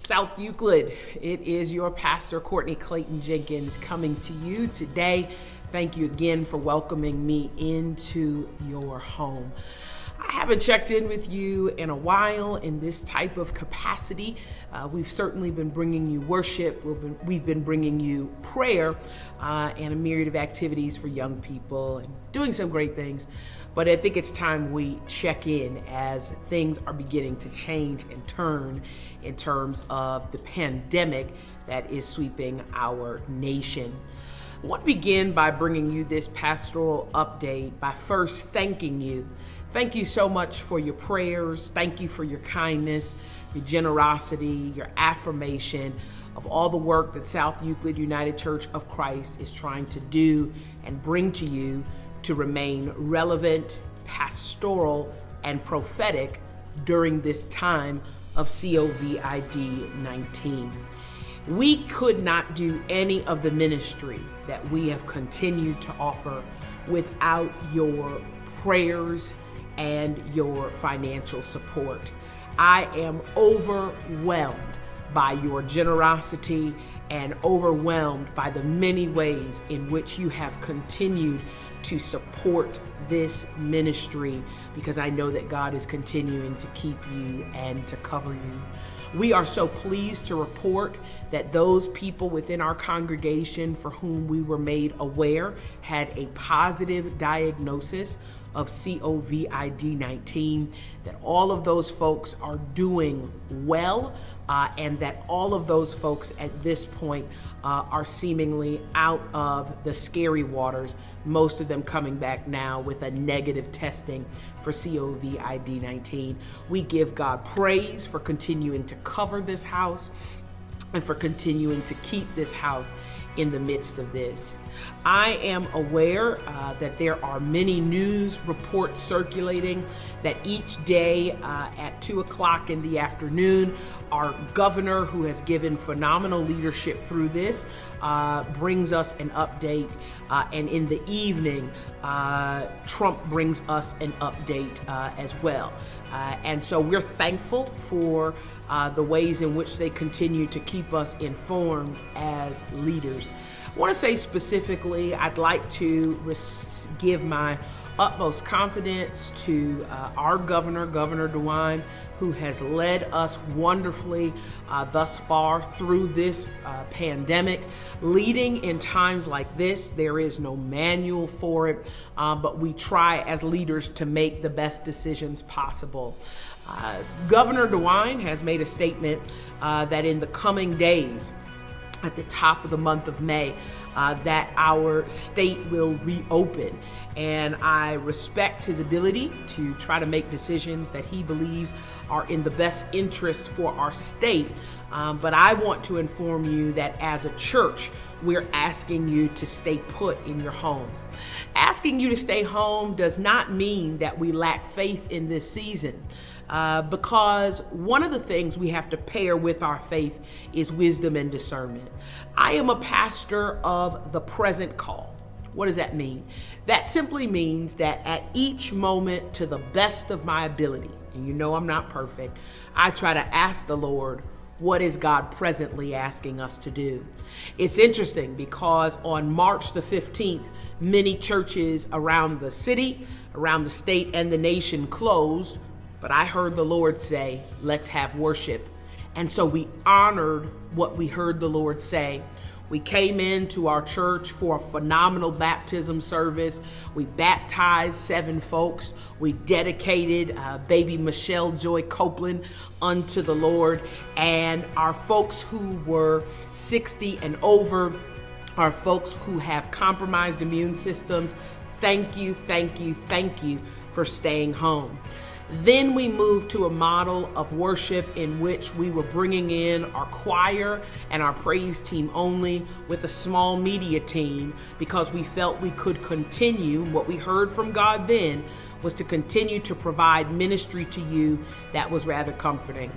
South Euclid. It is your pastor, Courtney Clayton Jenkins, coming to you today. Thank you again for welcoming me into your home. I haven't checked in with you in a while in this type of capacity. We've certainly been bringing you worship. We've been bringing you prayer and a myriad of activities for young people and doing some great things. But I think it's time we check in as things are beginning to change and turn in terms of the pandemic that is sweeping our nation. I want to begin by bringing you this pastoral update by first thanking you. Thank you so much for your prayers. Thank you for your kindness, your generosity, your affirmation of all the work that South Euclid United Church of Christ is trying to do and bring to you to remain relevant, pastoral, and prophetic during this time of COVID-19. We could not do any of the ministry that we have continued to offer without your prayers and your financial support. I am overwhelmed by your generosity and overwhelmed by the many ways in which you have continued to support this ministry, because I know that God is continuing to keep you and to cover you. We are so pleased to report that those people within our congregation for whom we were made aware had a positive diagnosis of COVID-19, that all of those folks are doing well, and that all of those folks at this point are seemingly out of the scary waters, most of them coming back now with a negative testing for COVID-19. We give God praise for continuing to cover this house and for continuing to keep this house in the midst of this. I am aware that there are many news reports circulating that each day at 2 o'clock in the afternoon, our governor, who has given phenomenal leadership through this, brings us an update. And in the evening, Trump brings us an update as well. And so we're thankful for the ways in which they continue to keep us informed as leaders. I want to say specifically, I'd like to give my utmost confidence to our governor, Gov DeWine, who has led us wonderfully thus far through this pandemic. Leading in times like this, there is no manual for it, but we try as leaders to make the best decisions possible. Governor DeWine has made a statement that in the coming days, at the top of the month of May, that our state will reopen. And I respect his ability to try to make decisions that he believes are in the best interest for our state. But I want to inform you that as a church, we're asking you to stay put in your homes. Asking you to stay home does not mean that we lack faith in this season. Because one of the things we have to pair with our faith is wisdom and discernment. I am a pastor of the present call. What does that mean? That simply means that at each moment, to the best of my ability, and you know I'm not perfect, I try to ask the Lord, what is God presently asking us to do? It's interesting because on March the 15th, many churches around the city, around the state, and the nation closed. But I heard the Lord say, let's have worship. And so we honored what we heard the Lord say. We came into our church for a phenomenal baptism service. We baptized 7 folks. We dedicated baby Michelle Joy Copeland unto the Lord. And our folks who were 60 and over, our folks who have compromised immune systems, thank you, thank you, thank you for staying home. Then we moved to a model of worship in which we were bringing in our choir and our praise team only with a small media team, because we felt we could continue. What we heard from God then was to continue to provide ministry to you that was rather comforting.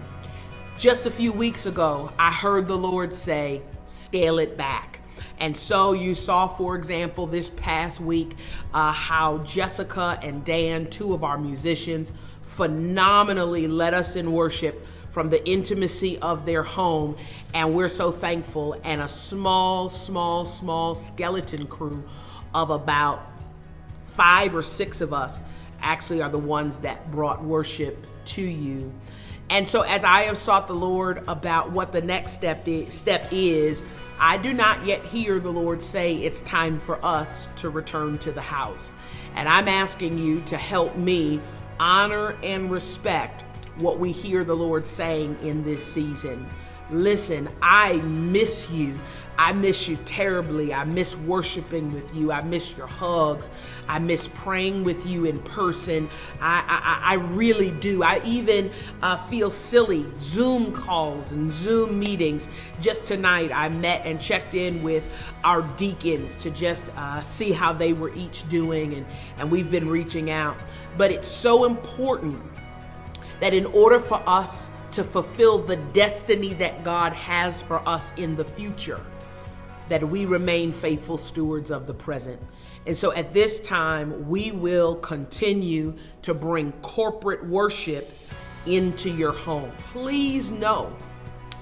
Just a few weeks ago, I heard the Lord say, scale it back. And so you saw, for example, this past week, how Jessica and Dan, 2 of our musicians, phenomenally led us in worship from the intimacy of their home. And we're so thankful. And a small skeleton crew of about 5 or 6 of us actually are the ones that brought worship to you. And so as I have sought the Lord about what the next step is, I do not yet hear the Lord say it's time for us to return to the house. And I'm asking you to help me honor and respect what we hear the Lord saying in this season. Listen, I miss you. I miss you terribly. I miss worshiping with you. I miss your hugs. I miss praying with you in person. I really do. I even feel silly. Zoom calls and Zoom meetings. Just tonight, I met and checked in with our deacons to just see how they were each doing, and we've been reaching out. But it's so important that in order for us to fulfill the destiny that God has for us in the future, that we remain faithful stewards of the present. And so at this time, we will continue to bring corporate worship into your home. Please know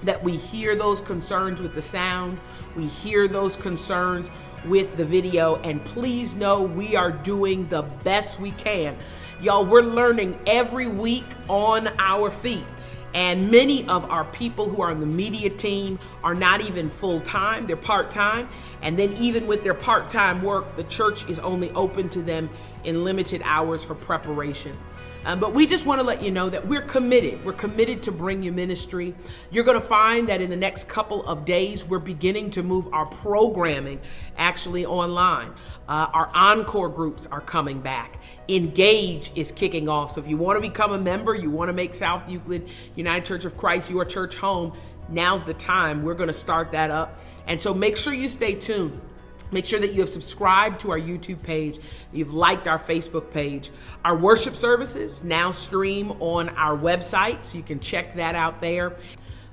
that we hear those concerns with the sound. We hear those concerns with the video. And please know we are doing the best we can. Y'all, we're learning every week on our feet. And many of our people who are on the media team are not even full-time, they're part-time. And then even with their part-time work, the church is only open to them in limited hours for preparation. But we just want to let you know that we're committed. We're committed to bring you ministry. You're going to find that in the next couple of days, we're beginning to move our programming actually online. Our encore groups are coming back. Engage is kicking off. So if you want to become a member, you want to make South Euclid United Church of Christ your church home, now's the time. We're going to start that up. And so make sure you stay tuned. Make sure that you have subscribed to our YouTube page, you've liked our Facebook page. Our worship services now stream on our website, so you can check that out there.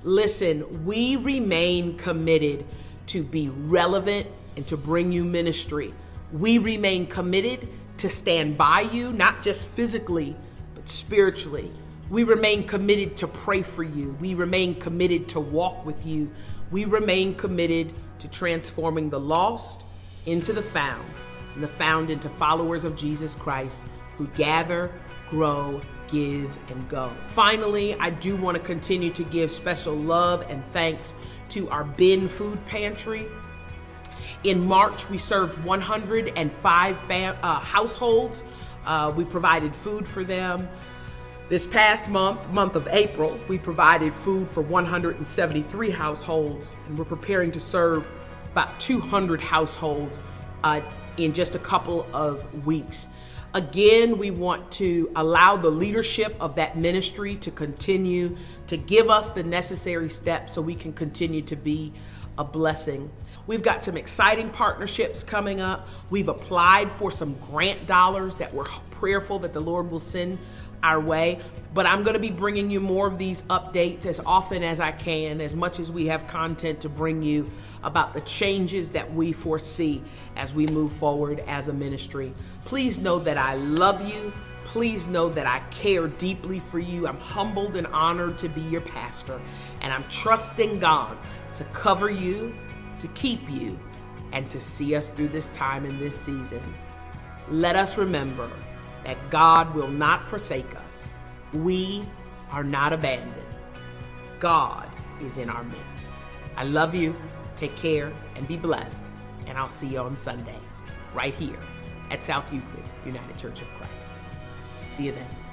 Listen, we remain committed to be relevant and to bring you ministry. We remain committed to stand by you, not just physically, but spiritually. We remain committed to pray for you. We remain committed to walk with you. We remain committed to transforming the lost into the found, and the found into followers of Jesus Christ who gather, grow, give, and go. Finally, I do want to continue to give special love and thanks to our Bin Food Pantry. In March, we served 105 households. We provided food for them. This past month of April, we provided food for 173 households, and we're preparing to serve about 200 households in just a couple of weeks. Again, we want to allow the leadership of that ministry to continue to give us the necessary steps so we can continue to be a blessing. We've got some exciting partnerships coming up. We've applied for some grant dollars that we're prayerful that the Lord will send our way. But I'm going to be bringing you more of these updates as often as I can, as much as we have content to bring you about the changes that we foresee as we move forward as a ministry. Please know that I love you. Please know that I care deeply for you. I'm humbled and honored to be your pastor, and I'm trusting God to cover you, to keep you, and to see us through this time and this season. Let us remember that God will not forsake us. We are not abandoned. God is in our midst. I love you. Take care and be blessed. And I'll see you on Sunday right here at South Euclid United Church of Christ. See you then.